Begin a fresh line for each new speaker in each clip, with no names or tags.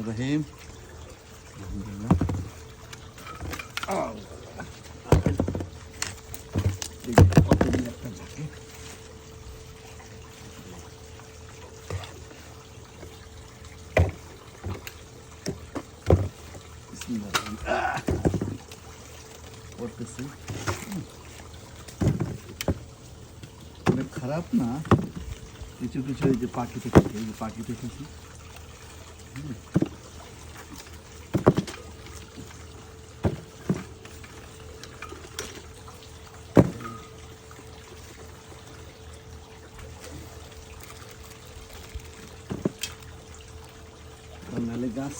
রহিম। করতেছি অনেক খারাপ না, কিছু কিছু এই যে পাখি দেখেছি, এই যে পাখি দেখেছি। নাহলে গাছ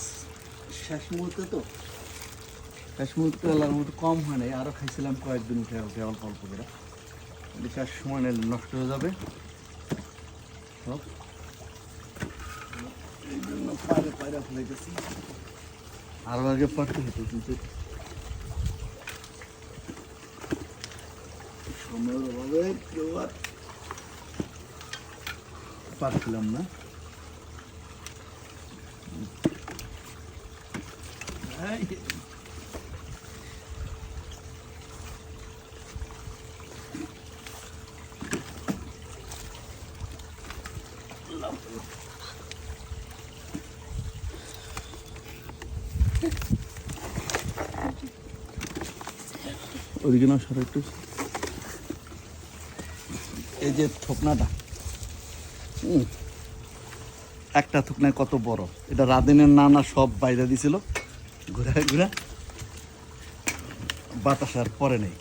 শেষ মুহূর্তে তো, শেষ মুহূর্তে আল্লাহর মতো কম হয় নাই, আরও খাইছিলাম কয়েকদিন উঠে উঠে অল্প অল্প করে, শেষ সময় নাহলে নষ্ট হয়ে যাবে সব। এই জন্য পায়রা ফেলাইতেছি, আরও আগে পারতে হতো কিন্তু সময়ের অভাবে কেউ আর পারছিলাম না। ওদিকে না সর একটু। এই যে থোকনাটা, একটা থোকনায় কত বড়, এটা রাদিনের নানা সব বাইরে দিছিল ঘুরা ঘুরা, বাতাস আর পরে নেই।